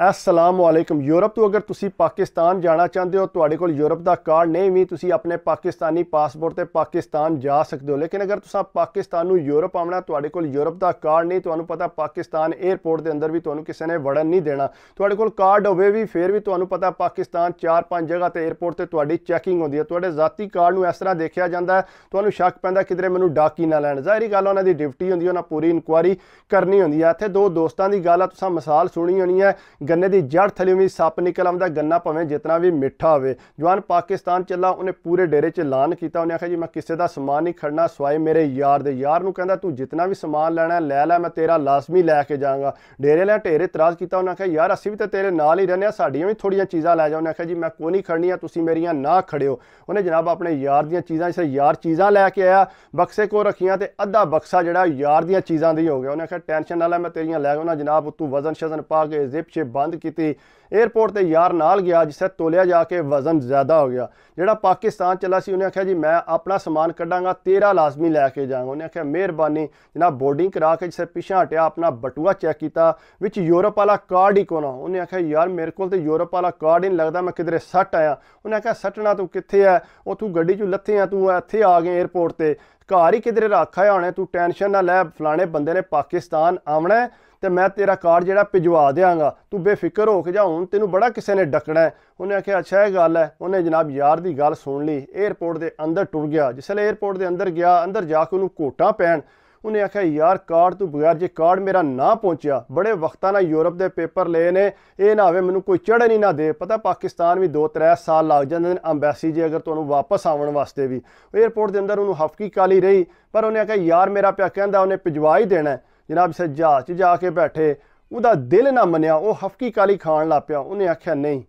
असलामुअलैकुम। Europe तो अगर तुसी पाकिस्तान जाना चाहते हो, तुहाडे कोल यूरोप का कार्ड नहीं भी, तुसी अपने पाकिस्तानी पासपोर्ट से पाकिस्तान जा सकते हो। लेकिन अगर तुसा पाकिस्तान नू यूरोप आना, तुहाडे कोल यूरोप का कार्ड नहीं, तुहानू पता पाकिस्तान एयरपोर्ट के अंदर भी तुहानू किसी ने वड़न नहीं देना। तुहाडे कोल कार्ड होवे भी फिर भी तुहानू पता पाकिस्तान 4-5 जगह ते एयरपोर्ट ते तुहाडी चैकिंग होंदी है। तुहाडे जाती कार्ड नू इस तरह देखा जाता है, तुहानू शक पैंदा किधरे मैनू डाकी ना लैण। ज़ाहिरी गल उन्हां दी ड्यूटी होंदी है, उन्हां पूरी इंक्वायरी करनी होंदी है। इत्थे दो दोस्तां दी गल है, तुसां मिसाल सुनी होनी है, गन्ने की जड़ थले भी सप निकल आंदा, गन्ना भावें जितना भी मिठा होवे। जवान पाकिस्तान चला, उन्हें पूरे डेरे च ऐलान किया, उन्हें आख्या जी मैं किसी का समान नहीं खड़ना सवाए मेरे यार दे। यार नूं कहंदा तू जितना भी समान लैना लै लै, मैं तेरा लाजमी लैके जाऊँगा। डेरे वाले ढेर इतराज़ किया, उन्हें आख्या यार असीं भी तो तेरे नाल ही रहने, साडियां भी थोड़ियां चीज़ां लै जाओ। उन्हें आख्या जी मैं कोई नहीं खड़नियां, तुसीं मेरियां ना खड़ियो। उन्हें जनाब अपने यार दियां चीज़ां, जिसे यार चीज़ां लैके आया, बक्से को रखियां तो अद्धा बक्सा जिहड़ा यार दियां चीज़ां दी हो गया। उन्हें आख्या टेंशन ना लै, मैं तेरियां लै उन्हें जनाब उत्तों वजन शजन पा के जिप शिप बंद की। एयरपोर्ट ते यार नाल गया, जिसे तोलिया जाके वजन ज़्यादा हो गया। जिहड़ा पाकिस्तान चला सी, उन्हें आख्या जी मैं अपना समान कढ़ांगा, तेरा लाजमी लैके जाऊँगा। उन्हें आख्या मेहरबानी जनाब। बोर्डिंग करा के जिसे पिछा हटिया, अपना बटुआ चेक किया, विच यूरोप वाला कार्ड ही कोना। उन्हें आख्या यार मेरे को तो यूरोप वाला कार्ड ही नहीं लगता, मैं किधरे सट आया। उन्हें आख्या सटना तू कित्थे है, वो तू गड्डी चू लथे है, तू इत्थे आ गए एयरपोर्ट ते, घर ही किधरे रखा है होने, तू टेंशन ना लै, फलाने बंदे ने पाकिस्तान आना है तो मैं तेरा कार्ड जिहड़ा भिजवा देंगा, तू बेफिक्र हो के जा, हुण तेनू बड़ा किसी ने डकना है। उन्हें आख्या अच्छा ये गल है। उन्हें जनाब यार की गल सुन ली, एयरपोर्ट के अंदर टुर गया। जिसले एयरपोर्ट के अंदर गया, अंदर जाके उन्होंने घोटां पैन। उन्हें आख्या यार कार्ड तू बगैर जे कार्ड मेरा ना पहुँचा, बड़े वक्ता ना यूरोप के पेपर ले ने, ये ना होवे मैनू कोई चढ़न ही ना दे। पता पाकिस्तान भी 2-3 साल लग जाते हैं अंबैसी जे अगर तुहानू वापस आवन वास्ते भी। एयरपोर्ट के अंदर उन्होंने हफ्की काली रही, पर उन्हें आख्या यार मेरा प्या कहंदा उन्हें भिजवा ही देना है। जनाब जिसे जहाज जाके बैठे, उहदा दिल ना मनिया, वो हफ्की काली खान लग पिया। उन्हें आख्या नहीं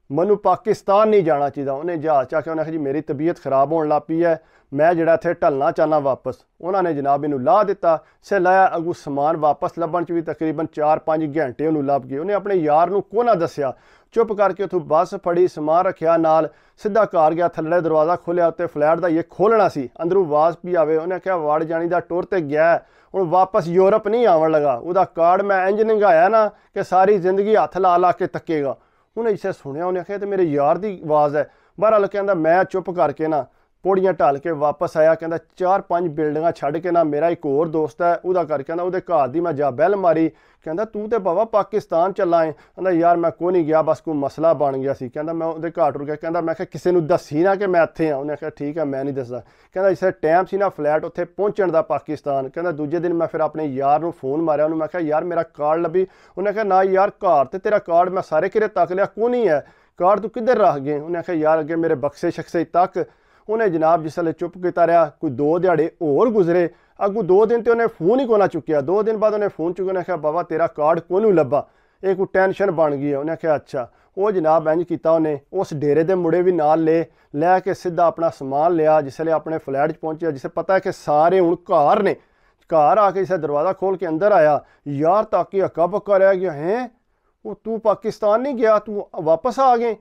मैनू पाकिस्तान नहीं जाना चाहिए। उन्हें जहाज आके उन्हें आख्या जी मेरी तबीयत खराब होने लग पई है, मैं जिहड़ा इत्थे ढलना चाहना वापस। उन्होंने जनाब इनू ला दिता, से लाया। अगू समान वापस लभण च भी तकरीबन 4-5 घंटे उन्होंने लभ गए। उन्हें अपने यार नू को ना दस्या, चुप करके उथों बस फड़ी, समान रखिया नाल, सीधा घर गया। थल्ले दरवाज़ा खोलिया, उत्ते फ्लैट का ये खोलना सी, अंदरों आवाज़ भी आवे। उन्हें आख्या वड़ जानी दा टुर ते गया, हुण वापस यूरोप नहीं आवन लगा। उहदा कार्ड मैं इंज नंगाया ना कि सारी जिंदगी हथ ला ला के तकेगा। उन्हें जिसे सुनिया, उन्हें आख्या तो मेरे यार की आवाज़ है। बहरहाल कहंदा मैं चुप करके ना पौड़ियां ढल के वापस आया। कहंदा 4-5 बिल्डिंगां छड्ड के ना मेरा एक होर दोस्त है, उहदा घर कहंदा उहदे घर दी मैं जा बैल मारी। कहंदा तू तो बाबा पाकिस्तान चला है। कहंदा यार मैं कोई नहीं गया, बस कोई मसला बन गया सी। कहंदा मैं उहदे घर टुर गया। कहंदा मैं आख्या किसी नू दसी ना कि मैं इत्थे हाँ। उन्हें आख्या ठीक है मैं नहीं दसदा। कहंदा इसे टाइम सी ना फ्लैट उत्थे पहुंचण दा पाकिस्तान। कहंदा दूजे दिन मैं फिर अपने यार नू फोन मारिया, उन्होंने मैं आख्या यार मेरा कार्ड लभी। उन्हें आख्या ना यार घर ते तेरा कार्ड मैं सारे किरे तक लिया, को नहीं है कार्ड, तू किधर रख गए। उन्हें आख्या यार अगे मेरे बक्से शक्से तक। उन्हें जनाब जिसले चुप किता रहा, कोई 2 दिहाड़े होर गुजरे, अगू 2 दिन तो उन्हें फोन ही को ना चुकिया। 2 दिन बाद उन्हें फोन चुके, उन्हें आख्या बाबा तेरा कार्ड को नहीं लभा, एक कोई टेंशन बन गई है। उन्हें आख्या अच्छा। वो जनाब इंज किया, उन्हें उस डेरे के मुड़े भी नाल लैके सीधा अपना समान लिया। जिसले अपने फ्लैट च पहुंचे, जिसे पता है कि सारे हुण घर ने, घर आके जिसे दरवाज़ा खोल के अंदर आया, यार ताकि हक्का बक्का रह गया, हैं वो तू पाकिस्तान नहीं गया, तू वापस आ गए।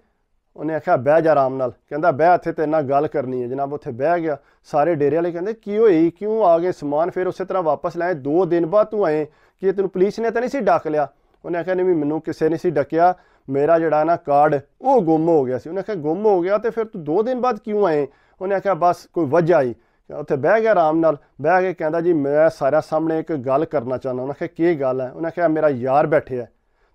उन्हें आख्या बह जा आराम नाल। कहंदा बह, इत्थे तेरे नाल गल करनी है। जनाब उत्थे बह गया। सारे डेरे वाले कहंदे की होई, क्यों आ गए समान फिर उस तरह वापस लाए, 2 दिन बाद तू आए, कि तेन पुलिस ने तो नहीं सी डक लिया। उन्हें आख्या नहीं मैनू किसी ने सी डकिया, मेरा जिहड़ा ना कार्ड वो गुम हो गया सी। उन्हें आख्या गुम हो गया तो फिर तू 2 दिन बाद क्यों आए। उन्हें आख्या बस कोई वजह आई। उत्थे बह गया आराम नाल, बह के कहंदा जी मैं सारे सामने एक गल करना चाहना। उन्हें आख्या की गल है। उन्हें आख्या मेरा यार बैठे है,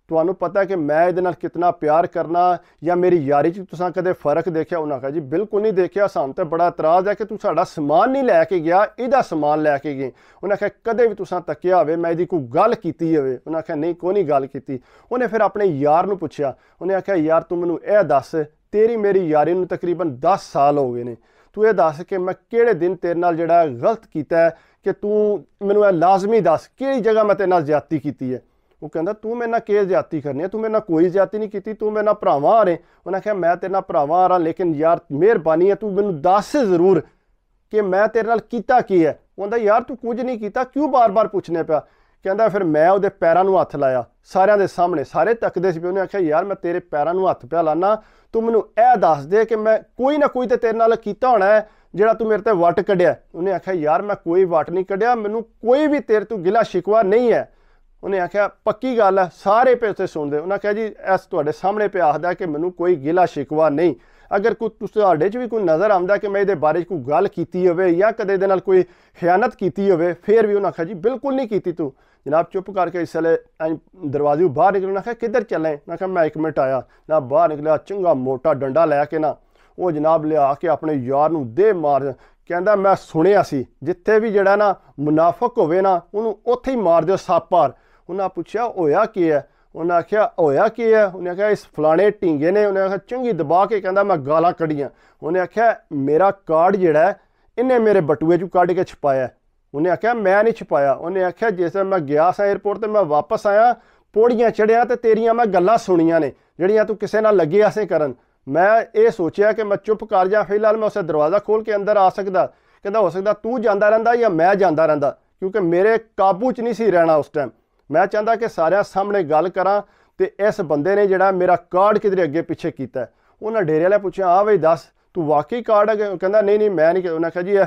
तुहानू पता है कि मैं इहदे नाल कितना प्यार करना, या मेरी यारी च तुसां कदे फर्क देखिया। उन्हें आख्या जी बिल्कुल नहीं देखिया, सानू तो बड़ा इतराज़ है कि तू साडा समान नहीं लैके गया, इहदा समान लैके गए। उन्हें आख्या कदे भी तुसां तकिया होवे मैं इहदी कोई गल कीती होवे। उन्हें आख्या नहीं कोई नहीं गल कीती। उन्हें फिर अपने यार नू पुछया, उन्हें आख्या यार तू मैनू यह दस, तेरी मेरी यारी नू तकरीबन 10 साल हो गए ने, तू ये दस कि मैं किहड़े दिन तेरे नाल जिहड़ा गलत कीता है, कि तू मैनू यह लाजमी दस किहड़ी जगह मैं तेरे नाल ज्यादती कीती है। वो कहंदा तू मेरे नाल के ज्यादती करनी है, तू मेरे नाल कोई ज्यादती नहीं की, तू मेरे नाल भरावां आ रहे। उन्हें आख्या मैं तेरे नाल भरावां आ रहा, लेकिन यार मेहरबानी है तू मैनू दस जरूर कि मैं तेरे नाल कीता की है। कहंदा यार तू कुछ नहीं कीता, क्यों बार बार पूछने पिया। कहंदा फिर मैं उहदे पैरां नू हत्थ लाया सारिਆਂ ਦੇ सामने, सारे तकदे सी। उन्हें आख्या यार मैं तेरे पैरां नू हत्थ पिया लाना, तू मैनू यह दस दे कि मैं कोई ना कोई तो तेरे नाल कीता होना है ਜਿਹੜਾ तू मेरे ते वट कढ़िया। उन्हें आख्या यार मैं कोई वट नहीं कढ़िया, मैनू कोई भी तेरे तो गिला शिकवा नहीं है, ਉਹਨੇ ਆਖਿਆ ਪੱਕੀ ਗੱਲ ਹੈ, ਸਾਰੇ ਪੇ ਉੱਥੇ ਸੁਣਦੇ। ਉਹਨਾਂ ਕਿਹਾ ਜੀ ਇਸ ਤੁਹਾਡੇ ਸਾਹਮਣੇ ਪਿਆ ਆਖਦਾ ਕਿ ਮੈਨੂੰ ਕੋਈ ਗਿਲਾ ਸ਼ਿਕਵਾ ਨਹੀਂ, ਅਗਰ ਕੋਈ ਤੁਹਾਡੇ 'ਚ ਵੀ ਕੋਈ ਨਜ਼ਰ ਆਉਂਦਾ ਕਿ ਮੈਂ ਇਹਦੇ ਬਾਰੇ 'ਚ ਕੋਈ ਗੱਲ ਕੀਤੀ ਹੋਵੇ ਜਾਂ ਕਦੇ ਇਹਦੇ ਨਾਲ ਕੋਈ ਖਿਆਨਤ ਕੀਤੀ ਹੋਵੇ, ਫਿਰ ਵੀ ਉਹਨਾਂ ਆਖਿਆ ਜੀ ਬਿਲਕੁਲ ਨਹੀਂ ਕੀਤੀ ਤੂੰ। ਜਨਾਬ ਚੁੱਪ ਕਰਕੇ ਇਸ ਵੇਲੇ ਦਰਵਾਜ਼ੇ ਬਾਹਰ ਨਿਕਲ। ਉਹਨਾਂ ਆਖਿਆ ਕਿੱਧਰ ਚੱਲੇ? ਮੈਂ ਕਿਹਾ ਮੈਂ 1 ਮਿੰਟ ਆਇਆ। ਨਾ ਬਾਹਰ ਨਿਕਲਿਆ, ਚੰਗਾ ਮੋਟਾ ਡੰਡਾ ਲੈ ਕੇ ਨਾ ਉਹ ਜਨਾਬ ਲਿਆ ਕੇ ਆਪਣੇ ਯਾਰ ਨੂੰ ਦੇ ਮਾਰ। ਕਹਿੰਦਾ ਮੈਂ ਸੁਣਿਆ ਸੀ ਜਿੱਥੇ ਵੀ ਜਿਹੜਾ ਨਾ ਮੁਨਾਫਕ ਹੋਵੇ ਨਾ ਉਹਨੂੰ ਉੱਥੇ ਹੀ ਮਾਰ ਦਿਓ ਸਾਪਾਰ। ਉਹਨਾਂ ਪੁੱਛਿਆ ਹੋਇਆ ਕੀ ਹੈ? ਉਹਨਾਂ ਆਖਿਆ ਹੋਇਆ ਕੀ ਹੈ? ਉਹਨੇ ਆਖਿਆ ਇਸ ਫਲਾਣੇ ਢੀਂਗੇ ਨੇ, ਉਹਨੇ ਆਖਿਆ ਚੰਗੀ ਦਬਾ ਕੇ ਕਹਿੰਦਾ ਮੈਂ ਗਾਲਾਂ ਕੱਢੀਆਂ। ਉਹਨੇ ਆਖਿਆ ਮੇਰਾ ਕਾਰਡ ਜਿਹੜਾ ਇਹਨੇ ਮੇਰੇ ਬਟੂਏ 'ਚੋਂ ਕੱਢ ਕੇ ਛਪਾਇਆ। ਉਹਨੇ ਆਖਿਆ ਮੈਂ ਨਹੀਂ ਛਪਾਇਆ। ਉਹਨੇ ਆਖਿਆ ਜਿਸ ਵੇਲੇ ਮੈਂ ਗਿਆ ਸਾਂ ਏਅਰਪੋਰਟ ਤੇ ਮੈਂ ਵਾਪਸ ਆਇਆ, ਪੌੜੀਆਂ ਚੜ੍ਹਿਆ ਤੇ ਤੇਰੀਆਂ ਮੈਂ ਗੱਲਾਂ ਸੁਣੀਆਂ ਨੇ ਜਿਹੜੀਆਂ ਤੂੰ ਕਿਸੇ ਨਾਲ ਲੱਗੇ ਐਸੇ ਕਰਨ। ਮੈਂ ਇਹ ਸੋਚਿਆ ਕਿ ਮੈਂ ਚੁੱਪ ਕਰ ਜਾ, ਫਿਲਹਾਲ ਮੈਂ ਉਸੇ ਦਰਵਾਜ਼ਾ ਖੋਲ੍ਹ ਕੇ ਅੰਦਰ ਆ ਸਕਦਾ। ਕਹਿੰਦਾ ਹੋ ਸਕਦਾ ਤੂੰ ਜਾਂਦਾ ਰਹਿੰਦਾ ਜਾਂ ਮੈਂ ਜਾਂਦਾ ਰਹਿੰਦਾ, ਕਿਉਂਕਿ ਮੇਰੇ ਕਾਬੂ 'ਚ ਨਹੀਂ ਸੀ ਰਹਿਣਾ ਉਸ ਟਾਈਮ। ਮੈਂ ਚਾਹੁੰਦਾ ਕਿ ਸਾਰਿਆਂ ਸਾਹਮਣੇ ਗੱਲ ਕਰਾਂ ਤੇ ਇਸ ਬੰਦੇ ਨੇ ਜਿਹੜਾ ਮੇਰਾ ਕਾਰਡ ਕਿਧਰੇ ਅੱਗੇ ਪਿੱਛੇ ਕੀਤਾ। ਉਹਨਾਂ ਡੇਰੇ ਵਾਲਿਆਂ ਪੁੱਛਿਆ ਆ ਬਈ ਦੱਸ ਤੂੰ ਵਾਕਈ ਕਾਰਡ ਹੈ? ਕਹਿੰਦਾ ਨਹੀਂ ਮੈਂ ਨਹੀਂ। ਉਹਨਾਂ ਕਿਹਾ ਜੀ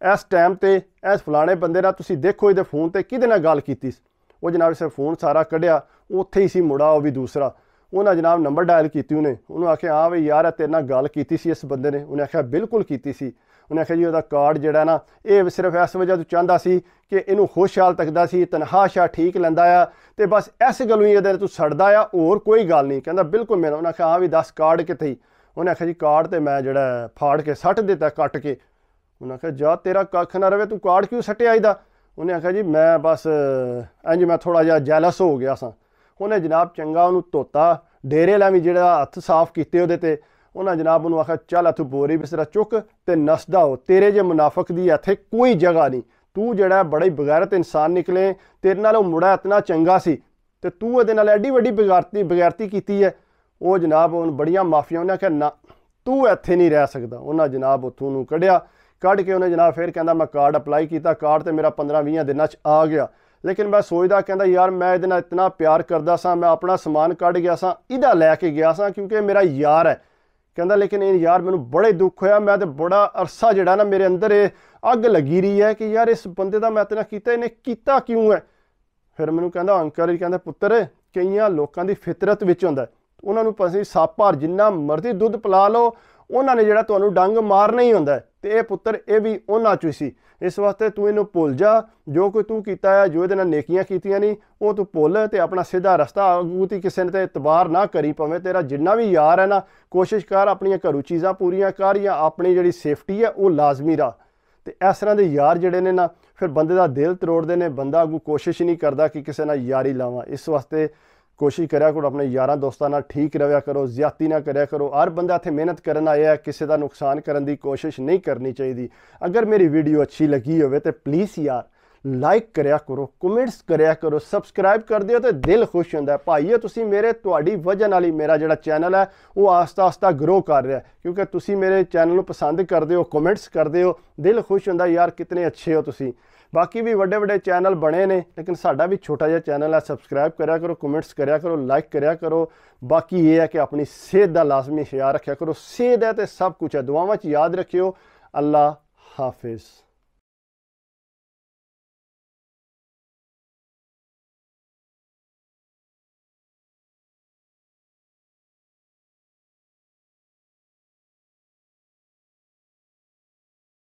ਇਸ ਟਾਈਮ ਤੇ ਇਸ ਫਲਾਣੇ ਬੰਦੇ ਨਾਲ ਤੁਸੀਂ ਦੇਖੋ ਇਹਦੇ ਫੋਨ ਤੇ ਕਿਹਦੇ ਨਾਲ ਗੱਲ ਕੀਤੀ ਸੀ। ਉਹ ਜਨਾਬ ਇਸੇ ਫੋਨ ਸਾਰਾ ਕੱਢਿਆ, ਉੱਥੇ ਹੀ ਸੀ ਮੁੰਡਾ ਉਹ ਵੀ ਦੂਸਰਾ। ਉਹਨਾਂ ਜਨਾਬ ਨੰਬਰ ਡਾਇਲ ਕੀਤੀ, ਉਹਨੂੰ ਆਖਿਆ ਹਾਂ ਬਈ ਯਾਰ ਤੇਰੇ ਨਾਲ ਗੱਲ ਕੀਤੀ ਸੀ ਇਸ ਬੰਦੇ ਨੇ। ਉਹਨੇ ਆਖਿਆ ਬਿਲਕੁਲ ਕੀਤੀ ਸੀ। ਉਹਨੇ ਆਖਿਆ ਜੀ ਉਹਦਾ ਕਾਰਡ ਜਿਹੜਾ ਨਾ ਇਹ ਸਿਰਫ ਇਸ ਵਜ੍ਹਾ ਤੋਂ ਚਾਹੁੰਦਾ ਸੀ ਕਿ ਇਹਨੂੰ ਖੁਸ਼ਹਾਲ ਤੱਕਦਾ ਸੀ, ਤਨਖਾਹ ਸ਼ਾਹ ਠੀਕ ਲੈਂਦਾ ਆ ਤੇ ਬਸ ਇਸ ਗੱਲੋਂ ਹੀ ਇਹਦੇ ਤੂੰ ਸੜਦਾ ਆ, ਹੋਰ ਕੋਈ ਗੱਲ ਨਹੀਂ। ਕਹਿੰਦਾ ਬਿਲਕੁਲ ਮੇਰਾ। ਉਹਨੇ ਆਖਿਆ ਹਾਂ ਵੀ ਦੱਸ ਕਾਰਡ ਕਿੱਥੇ? ਉਹਨੇ ਆਖਿਆ ਜੀ ਕਾਰਡ ਤੇ ਮੈਂ ਜਿਹੜਾ ਫਾੜ ਕੇ ਸੱਟ ਦਿੱਤਾ ਕੱਟ ਕੇ। ਉਹਨੇ ਆਖਿਆ ਜਾ ਤੇਰਾ ਕੱਖ ਨਾ ਰਵੇ, ਤੂੰ ਕਾਰਡ ਕਿਉਂ ਸੱਟਿਆ ਇਹਦਾ? ਉਹਨੇ ਆਖਿਆ ਜੀ ਮੈਂ ਬਸ ਇੰਝ ਮੈਂ ਥੋੜ੍ਹਾ ਜਿਹਾ ਜੈਲਸ ਹੋ ਗਿਆ ਸਾਂ। ਉਹਨੇ ਜਨਾਬ ਚੰਗਾ ਉਹਨੂੰ ਧੋਤਾ, ਡੇਰੇ ਵਾਲਿਆਂ ਵੀ ਜਿਹੜਾ ਹੱਥ ਸਾਫ਼ ਕੀਤੇ ਉਹਦੇ ਤੇ। ਉਹਨਾਂ ਜਨਾਬ ਉਹਨੂੰ ਆਖਿਆ ਚੱਲ ਇੱਥੋਂ ਬੋਰੀ ਬਿਸਤਰਾ ਚੁੱਕ ਤੇ ਨਸਦਾ ਹੋ, ਤੇਰੇ ਜੇ ਮੁਨਾਫਕ ਦੀ ਇੱਥੇ ਕੋਈ ਜਗ੍ਹਾ ਨਹੀਂ। ਤੂੰ ਜਿਹੜਾ ਬੜਾ ਹੀ ਬਗੈਰਤ ਇਨਸਾਨ ਨਿਕਲੇ, ਤੇਰੇ ਨਾਲ ਉਹ ਮੁੰਡਾ ਇਤਨਾ ਚੰਗਾ ਸੀ ਤੇ ਤੂੰ ਉਹਦੇ ਨਾਲ ਐਡੀ ਵੱਡੀ ਬਗੈਰਤੀ ਕੀਤੀ ਹੈ। ਉਹ ਜਨਾਬ ਉਹਨੂੰ ਬੜੀਆਂ ਮਾਫੀਆਂ। ਉਹਨੇ ਆਖਿਆ ਨਾ ਤੂੰ ਇੱਥੇ ਨਹੀਂ ਰਹਿ ਸਕਦਾ। ਉਹਨਾਂ ਜਨਾਬ ਉੱਥੋਂ ਨੂੰ ਕੱਢ ਕੇ ਉਹਨੇ ਜਨਾਬ ਫਿਰ ਕਹਿੰਦਾ ਮੈਂ ਕਾਰਡ ਅਪਲਾਈ ਕੀਤਾ, ਕਾਰਡ ਤੇ ਮੇਰਾ 15-20 ਦਿਨਾਂ 'ਚ ਆ ਗਿਆ। ਲੇਕਿਨ ਮੈਂ ਸੋਚਦਾ ਕਹਿੰਦਾ ਯਾਰ ਮੈਂ ਇਹਦੇ ਨਾਲ ਇਤਨਾ ਪਿਆਰ ਕਰਦਾ ਸਾਂ, ਮੈਂ ਆਪਣਾ ਸਮਾਨ ਕੱਢ ਗਿਆ ਸਾਂ, ਇਹਦਾ ਲੈ ਕੇ ਗਿਆ ਸਾਂ ਕਿਉਂਕਿ ਮੇਰਾ ਯਾਰ ਹੈ। ਕਹਿੰਦਾ ਲੇਕਿਨ ਇਹ ਯਾਰ ਮੈਨੂੰ ਬੜੇ ਦੁੱਖ ਹੋਇਆ, ਮੈਂ ਤੇ ਬੜਾ ਅਰਸਾ ਜਿਹੜਾ ਨਾ ਮੇਰੇ ਅੰਦਰ ਇਹ ਅੱਗ ਲੱਗੀ ਰਹੀ ਹੈ ਕਿ ਯਾਰ ਇਸ ਬੰਦੇ ਦਾ ਮੈਂ ਇਤਨਾ ਕੀਤਾ, ਇਹਨੇ ਕੀਤਾ ਕਿਉਂ ਹੈ? ਫਿਰ ਮੈਨੂੰ ਕਹਿੰਦਾ ਅੰਕਲ ਜੀ, ਕਹਿੰਦਾ ਪੁੱਤਰ ਕਈਆਂ ਲੋਕਾਂ ਦੀ ਫਿਤਰਤ ਵਿੱਚ ਹੁੰਦਾ, ਉਹਨਾਂ ਨੂੰ ਪਸੀ ਸਾਪਾਰ ਜਿੰਨਾ ਮਰਜ਼ੀ ਦੁੱਧ ਪਿਲਾ ਲਓ ਉਹਨਾਂ ਨੇ ਜਿਹੜਾ ਤੁਹਾਨੂੰ ਡੰਗ ਮਾਰਨਾ ਹੀ ਹੁੰਦਾ। ਤੇ ਇਹ ਪੁੱਤਰ ਇਹ ਵੀ ਉਹਨਾਂ 'ਚ ਸੀ। ਇਸ ਵਾਸਤੇ ਤੂੰ ਇਹਨੂੰ ਭੁੱਲ ਜਾ, ਜੋ ਕੋਈ ਤੂੰ ਕੀਤਾ ਹੈ, ਜੋ ਇਹਦੇ ਨਾਲ ਨੇਕੀਆਂ ਕੀਤੀਆਂ ਨਹੀਂ ਉਹ ਤੂੰ ਭੁੱਲ ਤੇ ਆਪਣਾ ਸਿੱਧਾ ਰਸਤਾ ਅਗੂਤੀ ਕਿਸੇ ਨੇ ਤੇ ਇਤਬਾਰ ਨਾ ਕਰੀ। ਭਾਵੇਂ ਤੇਰਾ ਜਿੰਨਾ ਵੀ ਯਾਰ ਹੈ ਨਾ, ਕੋਸ਼ਿਸ਼ ਕਰ ਆਪਣੀਆਂ ਘਰੂ ਚੀਜ਼ਾਂ ਪੂਰੀਆਂ ਕਰ ਜਾਂ ਆਪਣੀ ਜਿਹੜੀ ਸੇਫਟੀ ਹੈ ਉਹ ਲਾਜ਼ਮੀ ਰਾ। ਤੇ ਇਸ ਤਰ੍ਹਾਂ ਦੇ ਯਾਰ ਜਿਹੜੇ ਨੇ ਨਾ ਫਿਰ ਬੰਦੇ ਦਾ ਦਿਲ ਤਰੋੜਦੇ ਨੇ। ਬੰਦਾ ਅੱਗੋਂ ਕੋਸ਼ਿਸ਼ ਨਹੀਂ ਕਰਦਾ ਕਿ ਕਿਸੇ ਨਾਲ ਯਾਰੀ ਲਾਵਾਂ। ਇਸ ਵਾਸਤੇ ਕੋਸ਼ਿਸ਼ ਕਰਿਆ ਕਰੋ ਆਪਣੇ ਯਾਰਾਂ ਦੋਸਤਾਂ ਨਾਲ ਠੀਕ ਰਵਿਆ ਕਰੋ, ਜ਼ਿਆਦਤੀ ਨਾ ਕਰਿਆ ਕਰੋ। ਹਰ ਬੰਦਾ ਇੱਥੇ ਮਿਹਨਤ ਕਰਨ ਆਇਆ, ਕਿਸੇ ਦਾ ਨੁਕਸਾਨ ਕਰਨ ਦੀ ਕੋਸ਼ਿਸ਼ ਨਹੀਂ ਕਰਨੀ ਚਾਹੀਦੀ। ਅਗਰ ਮੇਰੀ ਵੀਡੀਓ ਅੱਛੀ ਲੱਗੀ ਹੋਵੇ ਤਾਂ ਪਲੀਜ਼ ਯਾਰ ਲਾਈਕ ਕਰਿਆ ਕਰੋ, ਕਮੈਂਟਸ ਕਰਿਆ ਕਰੋ, ਸਬਸਕ੍ਰਾਈਬ ਕਰ ਦਿਓ ਤੇ ਦਿਲ ਖੁਸ਼ ਹੁੰਦਾ। ਭਾਈਓ ਤੁਸੀਂ ਤੁਹਾਡੀ ਵਜ੍ਹਾ ਨਾਲ ਹੀ ਮੇਰਾ ਜਿਹੜਾ ਚੈਨਲ ਹੈ ਉਹ ਆਸਤਾ ਗਰੋ ਕਰ ਰਿਹਾ, ਕਿਉਂਕਿ ਤੁਸੀਂ ਮੇਰੇ ਚੈਨਲ ਨੂੰ ਪਸੰਦ ਕਰਦੇ ਹੋ, ਕਮੈਂਟਸ ਕਰਦੇ ਹੋ, ਦਿਲ ਖੁਸ਼ ਹੁੰਦਾ ਯਾਰ ਕਿਤਨੇ ਅੱਛੇ ਹੋ ਤੁਸੀਂ। ਬਾਕੀ ਵੀ ਵੱਡੇ ਚੈਨਲ ਬਣੇ ਨੇ ਲੇਕਿਨ ਸਾਡਾ ਵੀ ਛੋਟਾ ਜਿਹਾ ਚੈਨਲ ਹੈ। ਸਬਸਕ੍ਰਾਈਬ ਕਰਿਆ ਕਰੋ, ਕਮੈਂਟਸ ਕਰਿਆ ਕਰੋ, ਲਾਈਕ ਕਰਿਆ ਕਰੋ। ਬਾਕੀ ਇਹ ਹੈ ਕਿ ਆਪਣੀ ਸਿਹਤ ਦਾ ਲਾਜ਼ਮੀ ਖਿਆਲ ਰੱਖਿਆ ਕਰੋ। ਸਿਹਤ ਹੈ ਤੇ ਸਭ ਕੁਝ ਹੈ। ਦੁਆਵਾਂ 'ਚ ਯਾਦ ਰੱਖਿਓ। ਅੱਲਾ ਹਾਫਿਜ਼।